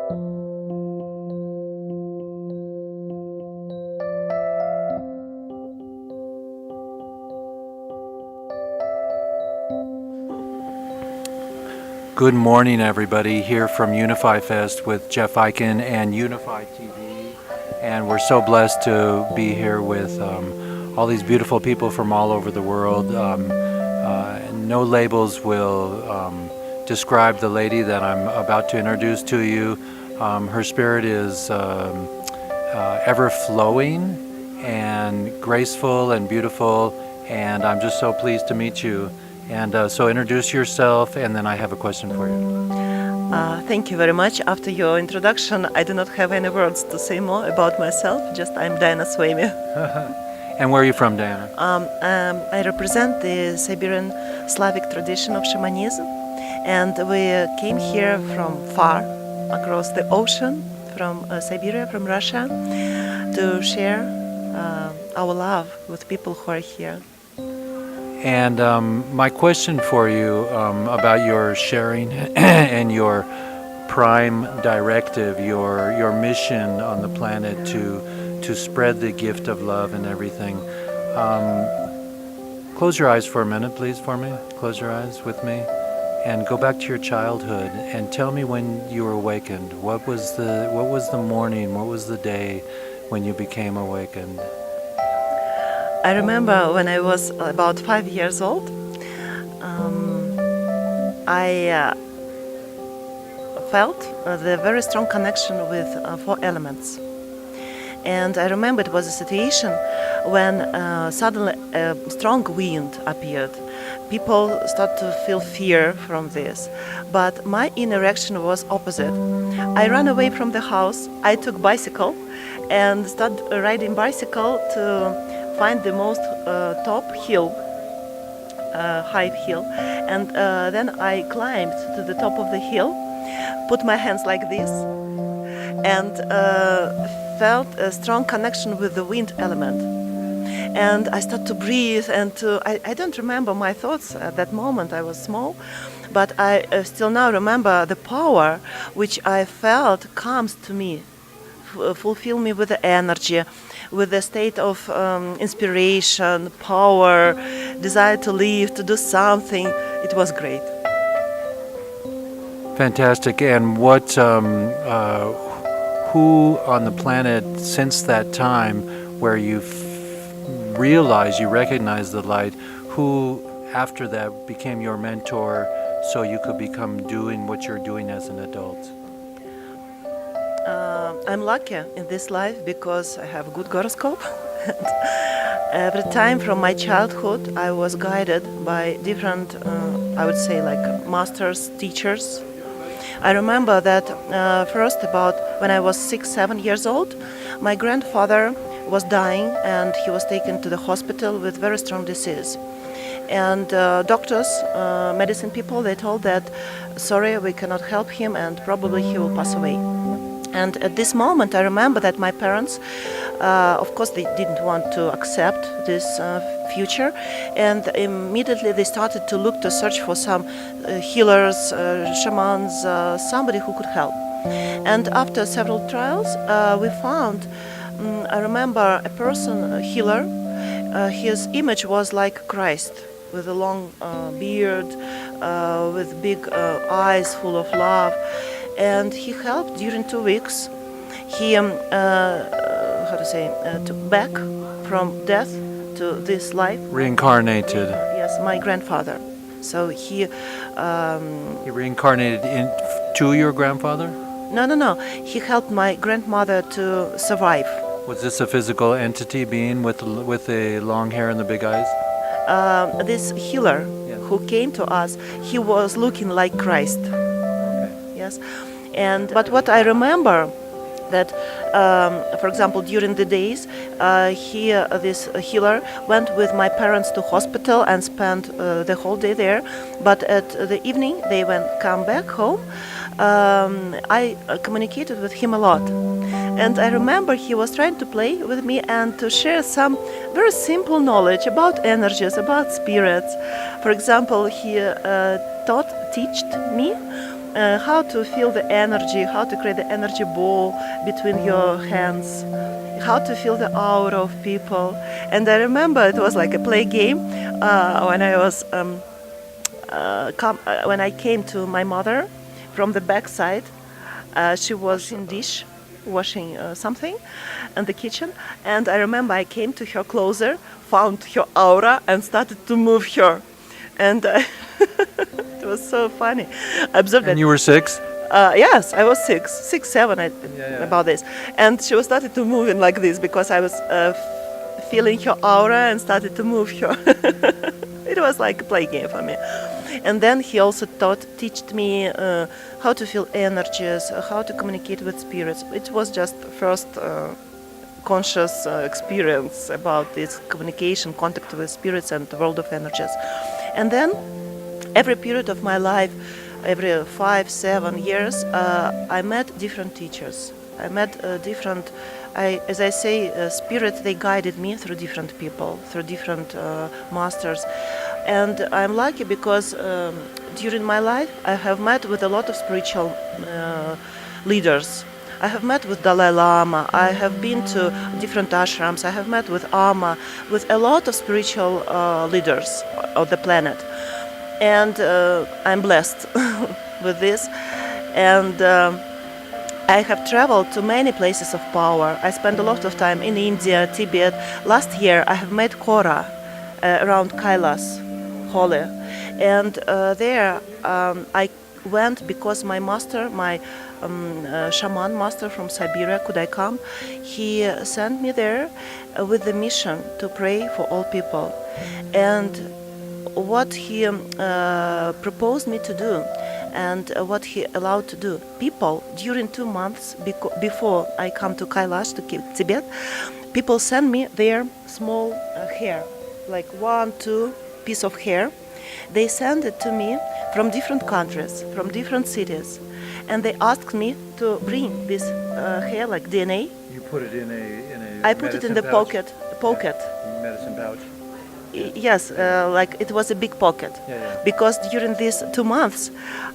Good morning, everybody, here from Unify Fest with Jeff Eichen and Unify TV. And we're so blessed to be here with all these beautiful people from all over the world. No labels will describe the lady that I'm about to introduce to you. Her spirit is ever flowing and graceful and beautiful, and I'm just so pleased to meet you. And so introduce yourself, and then I have a question for you. Thank you very much. After your introduction, I do not have any words to say more about myself. Just I'm Diana Suemi. And where are you from, Diana? I represent the Siberian Slavic tradition of shamanism, and we came here from far across the ocean, from Siberia, from Russia, to share our love with people who are here. And my question for you about your sharing and your prime directive, your mission on the planet to spread the gift of love and everything. Close your eyes for a minute, please, for me. Close your eyes with me, and go back to your childhood and tell me when you were awakened. What was the morning? What was the day when you became awakened? I remember when I was about 5 years old, I felt the very strong connection with 4 elements. And I remember it was a situation when suddenly a strong wind appeared. People start to feel fear from this. But my inner reaction was opposite. I ran away from the house, I took bicycle and started riding bicycle to find the most top hill, high hill, and then I climbed to the top of the hill, put my hands like this, and felt a strong connection with the wind element. And I started to breathe, and I don't remember my thoughts at that moment. I was small, but I still now remember the power which I felt comes to me, fulfill me with the energy, with the state of inspiration, power, desire to live, to do something. It was great. Fantastic. And what, who on the planet since that time where you realized, you recognized the light, who after that became your mentor so you could become doing what you're doing as an adult? I'm lucky in this life because I have a good horoscope. Every time from my childhood I was guided by different, I would say like masters, teachers. I remember that first about when I was 6-7 years old, my grandfather was dying and he was taken to the hospital with very strong disease. And doctors, medicine people, they told that, sorry, we cannot help him and probably he will pass away. And at this moment, I remember that my parents, of course, they didn't want to accept this future, and immediately they started to look to search for some healers, shamans, somebody who could help. And after several trials, we found, I remember a person, a healer, his image was like Christ, with a long beard, with big eyes full of love. And he helped during 2 weeks. He, took back from death to this life. Reincarnated. Yes, my grandfather. So he reincarnated to your grandfather? No. He helped my grandmother to survive. Was this a physical entity being with the long hair and the big eyes? This healer who came to us, he was looking like Christ. Okay. Yes. But what I remember that, for example, during the days, this healer went with my parents to hospital and spent the whole day there. But at the evening, they come back home. I communicated with him a lot. And I remember he was trying to play with me and to share some very simple knowledge about energies, about spirits. For example, he taught me how to feel the energy, how to create the energy ball between your hands, how to feel the aura of people. And I remember it was like a play game when I was when I came to my mother from the backside. She was in dish washing something in the kitchen, and I remember I came to her closer, found her aura, and started to move her, and it was so funny. I observed that. And you were 6? Yes, I was 6, 7, about this, and she was started to move in like this because I was feeling her aura and started to move her. It was like a play game for me. And then he also taught me how to feel energies, how to communicate with spirits. It was just first conscious experience about this communication, contact with spirits and the world of energies. And then every period of my life, every 5, 7 years, I met different teachers. I met different, as I say, spirits, they guided me through different people, through different masters. And I'm lucky because during my life I have met with a lot of spiritual leaders. I have met with Dalai Lama, I have been to different ashrams, I have met with Amma, with a lot of spiritual leaders of the planet. And I'm blessed with this. And I have traveled to many places of power. I spent a lot of time in India, Tibet. Last year I have met Kora around Kailas, holy. And there I went because my master, my shaman master from Siberia, Kudaikam, he sent me there with the mission to pray for all people. And what he proposed me to do and what he allowed to do. People, during 2 months before I come to Kailash, to Tibet, people send me their small hair, like 1, 2 piece of hair. They send it to me from different countries, from different cities, and they asked me to bring this hair, like DNA. You put it in a I put it in the pocket. Medicine pouch. Yes, like it was a big pocket. Yeah. Because during these 2 months,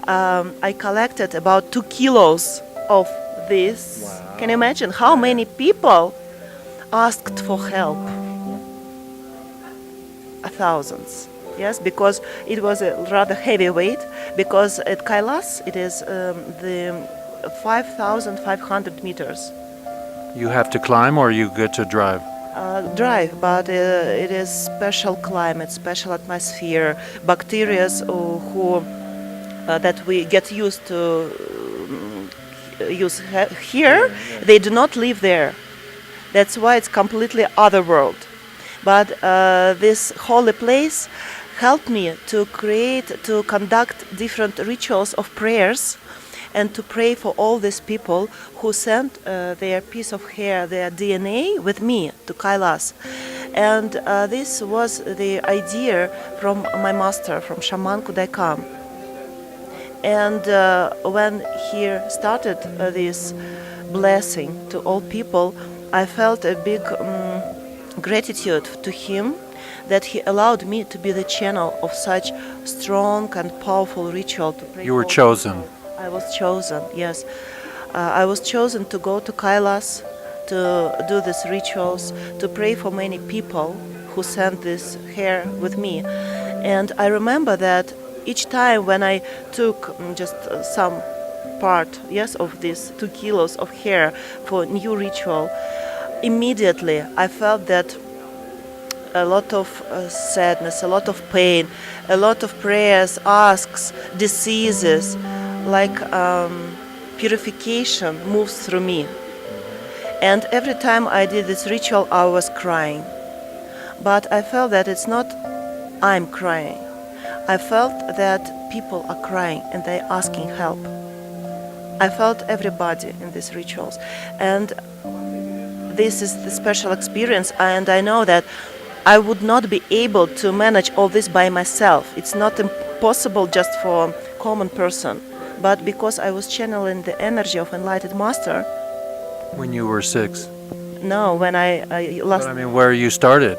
I collected about 2 kilos of this. Wow. Can you imagine how many people asked for help? Thousands. Yes, because it was a rather heavy weight. Because at Kailas it is the 5,500 meters. You have to climb or you get to drive? Drive, but it is special climate, special atmosphere, bacteria who that we get used to use here, they do not live there. That's why it's completely other world. But this holy place helped me to conduct different rituals of prayers and to pray for all these people who sent their piece of hair, their DNA with me to Kailas. And this was the idea from my master, from Shaman Kudaikam. And when he started this blessing to all people, I felt a big gratitude to him that he allowed me to be the channel of such strong and powerful ritual to pray. You were chosen. I was chosen, yes. I was chosen to go to Kailas, to do these rituals, to pray for many people who sent this hair with me. And I remember that each time when I took just some part, yes, of these 2 kilos of hair for new ritual, immediately I felt that a lot of sadness, a lot of pain, a lot of prayers, asks, diseases, like purification moves through me. And every time I did this ritual, I was crying. But I felt that it's not I'm crying. I felt that people are crying and they're asking help. I felt everybody in these rituals. And this is the special experience, and I know that I would not be able to manage all this by myself. It's not impossible just for a common person. But because I was channeling the energy of Enlightened Master. When you were 6? No, when I last. But I mean, where you started?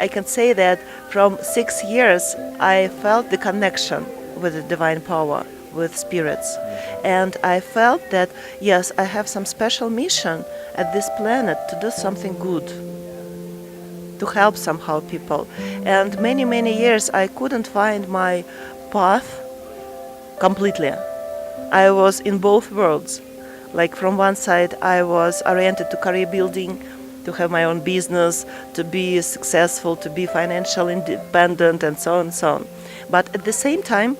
I can say that from 6 years I felt the connection with the divine power, with spirits. And I felt that, yes, I have some special mission at this planet to do something good, to help somehow people. And many, many years I couldn't find my path completely. I was in both worlds. Like from one side I was oriented to career building, to have my own business, to be successful, to be financially independent, and so on and so on. But at the same time,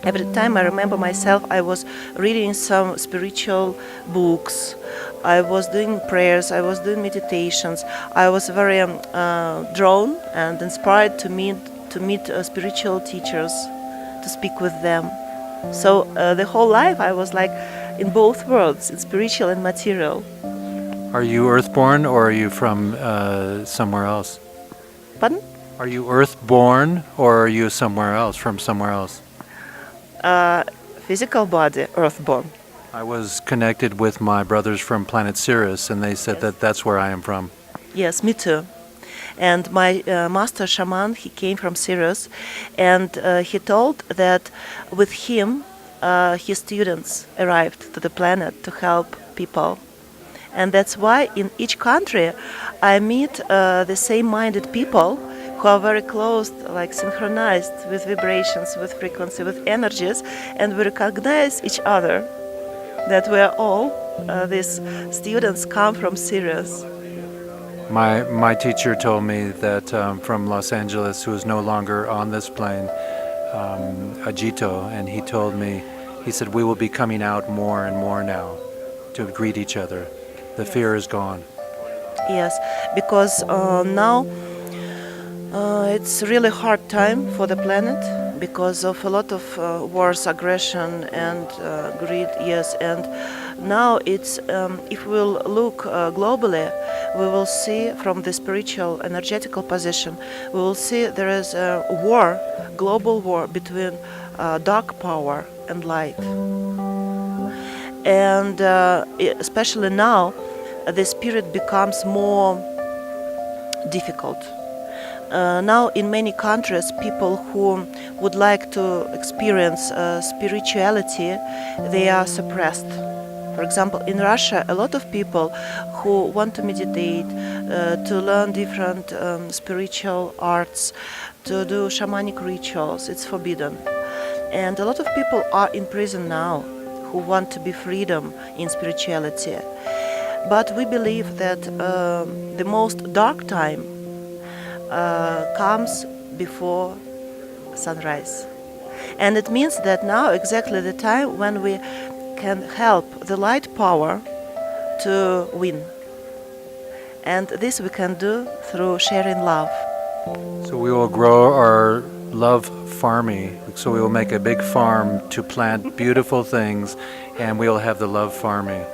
every time I remember myself, I was reading some spiritual books, I was doing prayers, I was doing meditations. I was very drawn and inspired to meet spiritual teachers, to speak with them. So the whole life I was like in both worlds, in spiritual and material. Are you earthborn or are you from somewhere else? Pardon? Are you earthborn or are you somewhere else, from somewhere else? Physical body, earthborn. I was connected with my brothers from planet Sirius, and they said that that's where I am from. Yes, me too. And my master shaman, he came from Sirius, and he told that with him, his students arrived to the planet to help people. And that's why in each country I meet the same-minded people who are very close, like synchronized with vibrations, with frequency, with energies, and we recognize each other, that we are all, these students come from Sirius. My teacher told me that from Los Angeles, who is no longer on this plane, Ajito, and he told me, he said, we will be coming out more and more now to greet each other. The fear is gone. Yes, because now it's really hard time for the planet because of a lot of wars, aggression, and greed. Yes, and now it's if we'll look globally, we will see from the spiritual, energetical position, we will see there is a war, global war between dark power and light. And especially now, the spirit becomes more difficult. Now in many countries, people who would like to experience spirituality, they are suppressed. For example, in Russia, a lot of people who want to meditate, to learn different spiritual arts, to do shamanic rituals, it's forbidden. And a lot of people are in prison now who want to be freedom in spirituality. But we believe that the most dark time comes before sunrise. And it means that now exactly the time when we can help the light power to win. And this we can do through sharing love. So we will grow our love farming. So we will make a big farm to plant beautiful things, and we will have the love farming.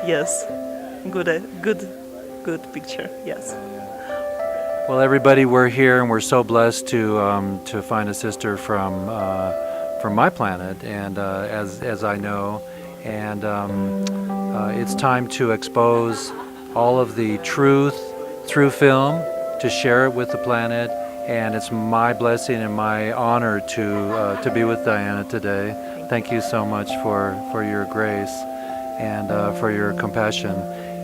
Yes, good picture. Yes. Well, everybody, we're here, and we're so blessed to find a sister from my planet, and as I know, and it's time to expose all of the truth through film, to share it with the planet, and it's my blessing and my honor to be with Diana today. Thank you so much for your grace and for your compassion.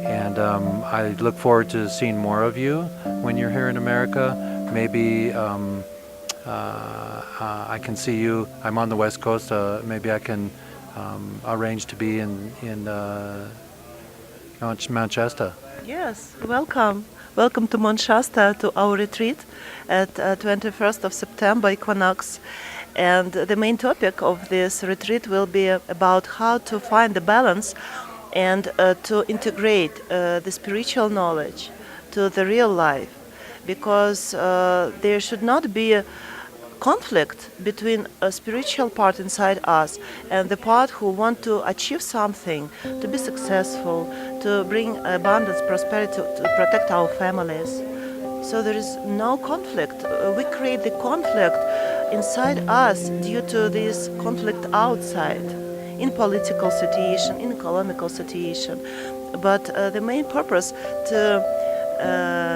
And I look forward to seeing more of you when you're here in America. Maybe I can see you. I'm on the West Coast. Maybe I can arrange to be in Mount Shasta. Yes, welcome. Welcome to Mount Shasta, to our retreat at 21st of September equinox. And the main topic of this retreat will be about how to find the balance and to integrate the spiritual knowledge to the real life, because there should not be a conflict between a spiritual part inside us and the part who want to achieve something, to be successful, to bring abundance, prosperity, to protect our families. So there is no conflict. We create the conflict inside us due to this conflict outside, in political situation, in economical situation. But the main purpose to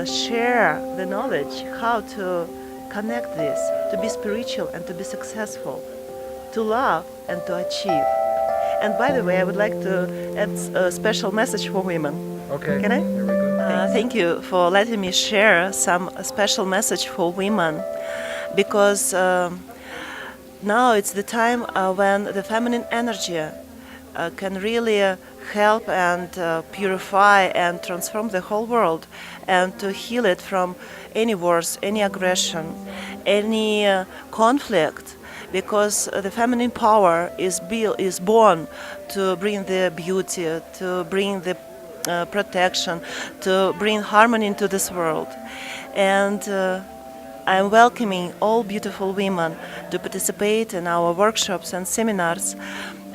share the knowledge how to connect this, to be spiritual and to be successful, to love and to achieve. And by the way, I would like to add a special message for women. Okay. Can I? Here we go. Thank you for letting me share some special message for women, because now it's the time when the feminine energy can really help and purify and transform the whole world, and to heal it from any wars, any aggression, any conflict, because the feminine power is born to bring the beauty, to bring the protection, to bring harmony into this world. And I'm welcoming all beautiful women to participate in our workshops and seminars,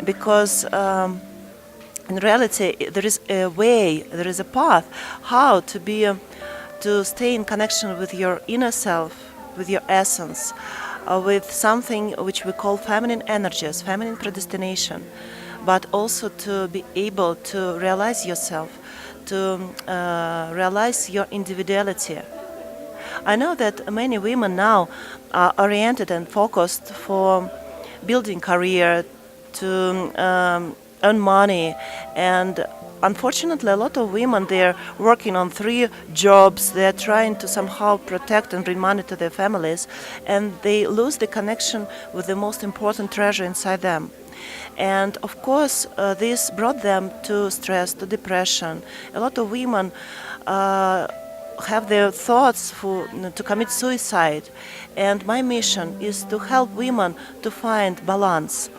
because in reality there is a way, there is a path how to be to stay in connection with your inner self, with your essence, with something which we call feminine energies, feminine predestination, but also to be able to realize yourself, to realize your individuality. I know that many women now are oriented and focused for building career, to earn money, and unfortunately a lot of women, they're working on 3 jobs, they're trying to somehow protect and bring money to their families, and they lose the connection with the most important treasure inside them. And of course this brought them to stress, to depression. A lot of women have their thoughts to commit suicide, and my mission is to help women to find balance,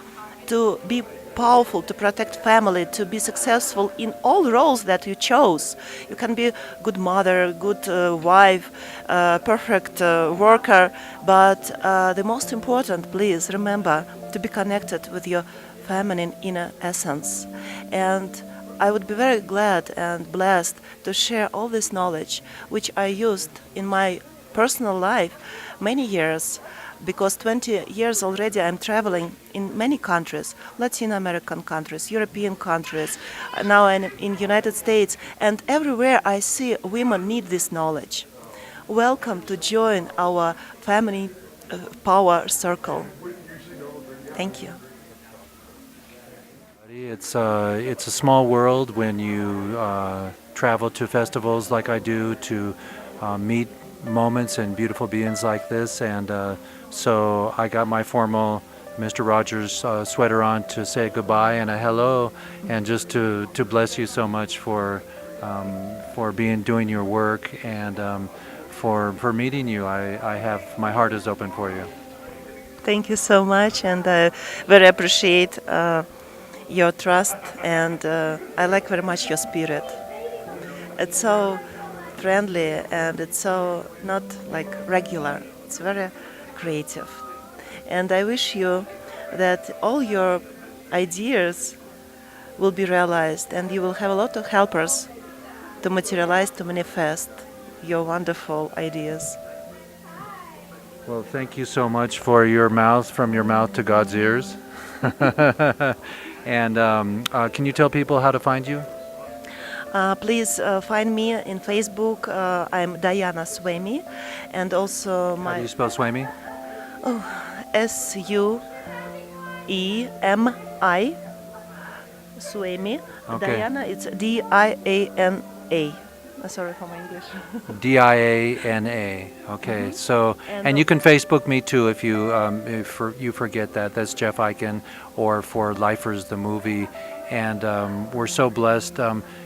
to be powerful, to protect family, to be successful in all roles that you chose. You can be a good mother, good wife, perfect worker, but the most important, please remember to be connected with your feminine inner essence. And I would be very glad and blessed to share all this knowledge, which I used in my personal life many years, because 20 years already I'm traveling in many countries, Latin American countries, European countries, now I'm in United States, and everywhere I see women need this knowledge. Welcome to join our family power circle. Thank you. It's a small world when you travel to festivals like I do, to meet moments and beautiful beings like this, and so I got my formal Mr. Rogers sweater on to say goodbye and a hello, and just to bless you so much for doing your work, and for meeting you. I have, my heart is open for you. Thank you so much, and I very appreciate your trust, and I like very much your spirit. It's so friendly, and it's so not like regular. It's very creative. And I wish you that all your ideas will be realized, and you will have a lot of helpers to materialize, to manifest your wonderful ideas. Well, thank you so much for your mouth, from your mouth to God's ears. And can you tell people how to find you? Please find me in Facebook. I'm Diana Suemi, and also How do you spell Suemi? Suemi. Suemi. Okay. Diana, it's Diana. Sorry for my English. Diana. Okay. So, and you can Facebook me too if you you forget that. That's Jeff Eichen, or for Lifers the movie, and we're so blessed.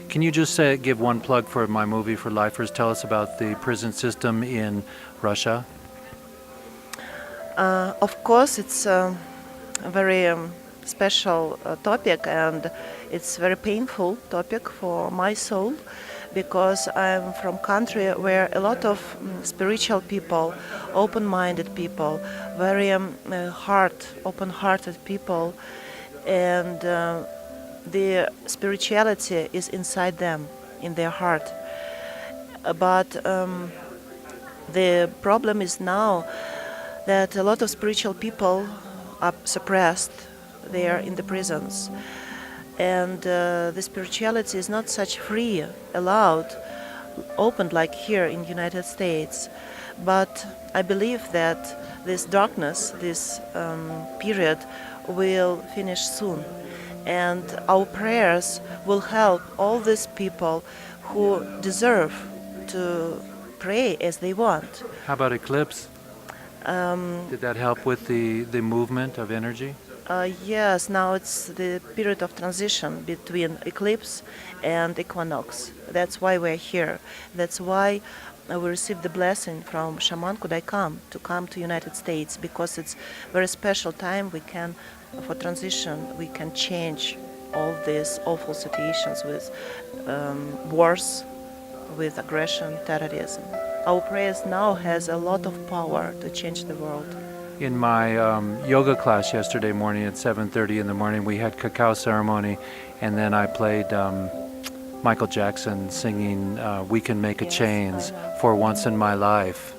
Can you just give one plug for my movie for Lifers? Tell us about the prison system in Russia. Of course, it's a very special topic, and it's very painful topic for my soul, because I'm from a country where a lot of spiritual people, open-minded people, very open-hearted people, and the spirituality is inside them, in their heart. But the problem is now that a lot of spiritual people are suppressed. They are in the prisons, and the spirituality is not such free, allowed opened like here in United States. But I believe that this darkness, this period, will finish soon, and our prayers will help all these people who deserve to pray as they want. How about eclipse? Did that help with the movement of energy? Yes, now it's the period of transition between eclipse and equinox. That's why we're here. That's why we received the blessing from Shaman Kudai to come to United States, because it's very special time. We can, for transition, we can change all these awful situations with wars, with aggression, terrorism. Our prayers now has a lot of power to change the world. In my yoga class yesterday morning at 7:30 in the morning, we had cacao ceremony, and then I played Michael Jackson singing "We Can Make a Yes, Change." I know. For once in my life,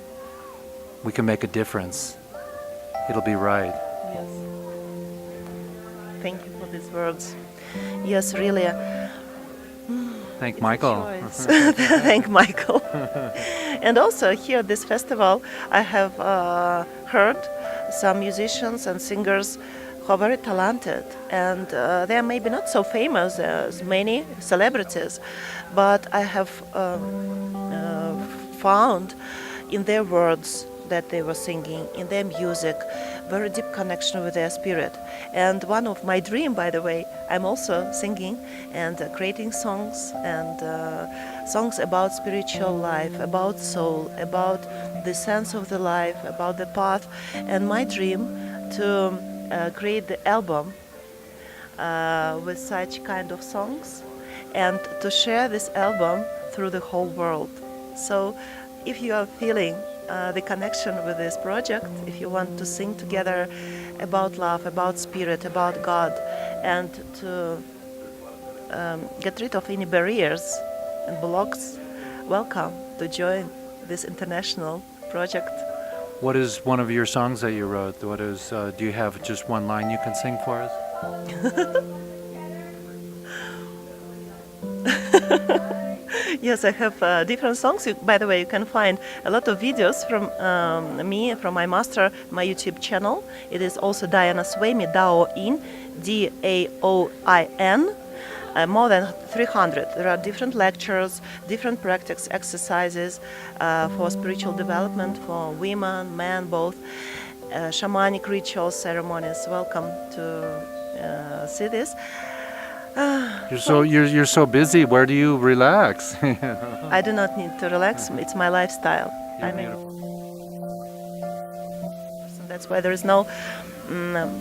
we can make a difference. It'll be right. Yes. Thank you for these words. Yes, really. Thank It's a Michael. choice. Thank Michael. And also here at this festival, I have heard some musicians and singers who are very talented, and they are maybe not so famous as many celebrities, but I have found in their words that they were singing, in their music, very deep connection with their spirit. And one of my dream, by the way, I'm also singing and creating songs, and songs about spiritual life, about soul, about the sense of the life, about the path. And my dream to create the album with such kind of songs, and to share this album through the whole world. So if you are feeling the connection with this project, if you want to sing together about love, about spirit, about God, and to get rid of any barriers and blocks, welcome to join this international project. What is one of your songs that you wrote? What is? Do you have just one line you can sing for us? Yes, I have different songs. By the way, you can find a lot of videos from me, from my master, my YouTube channel. It is also Diana Suemi, Daoin, Daoin. More than 300. There are different lectures, different practice exercises for spiritual development for women, men, both. Shamanic rituals, ceremonies. Welcome to see this. You're so busy. Where do you relax? I do not need to relax. It's my lifestyle. You're I mean, beautiful. so that's why there is no.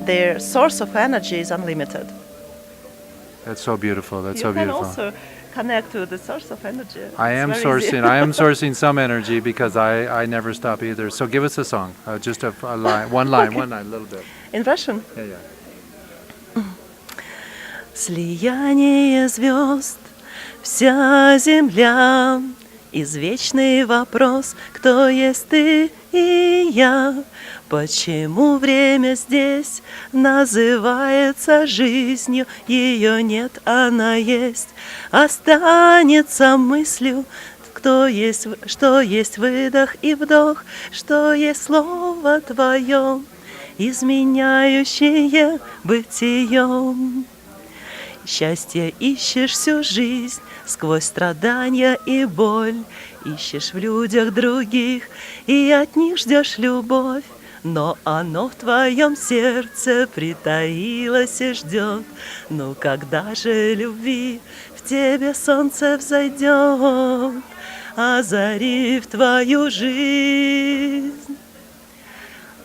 Their source of energy is unlimited. That's so beautiful. That's You so can beautiful. also connect to the source of energy. I It's am very sourcing. easy. I am sourcing some energy because I never stop either. So give us a song, just a line, one line, a little bit. In Russian. Yeah, yeah. Слияние звезд, вся земля, извечный вопрос, кто есть ты и я. Почему время здесь называется жизнью, ее нет, она есть, останется мыслью, кто есть, что есть выдох и вдох, что есть слово твое, изменяющее бытием. Счастье ищешь всю жизнь, сквозь страдания и боль, ищешь в людях других, и от них ждешь любовь. Но оно в твоем сердце притаилось и ждет. Ну когда же любви в тебе солнце взойдет, озарив твою жизнь?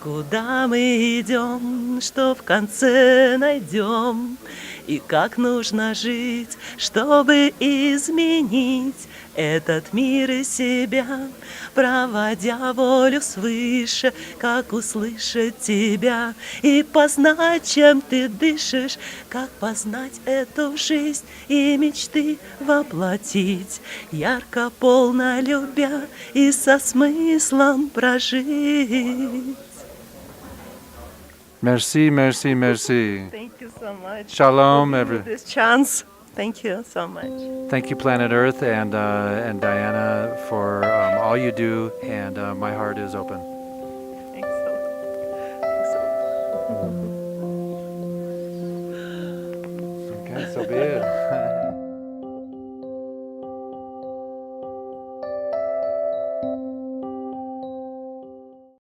Куда мы идем, что в конце найдем? И как нужно жить, чтобы изменить этот мир и себя, проводя волю свыше, как услышать тебя и познать, чем ты дышишь, как познать эту жизнь и мечты воплотить, ярко, полно любя и со смыслом прожить. Merci, merci, merci. Thank you so much. Shalom, for giving me everyone. this chance. Thank you so much. Thank you, Planet Earth, and Diana, for all you do, and my heart is open. Thanks so. Okay, so be it.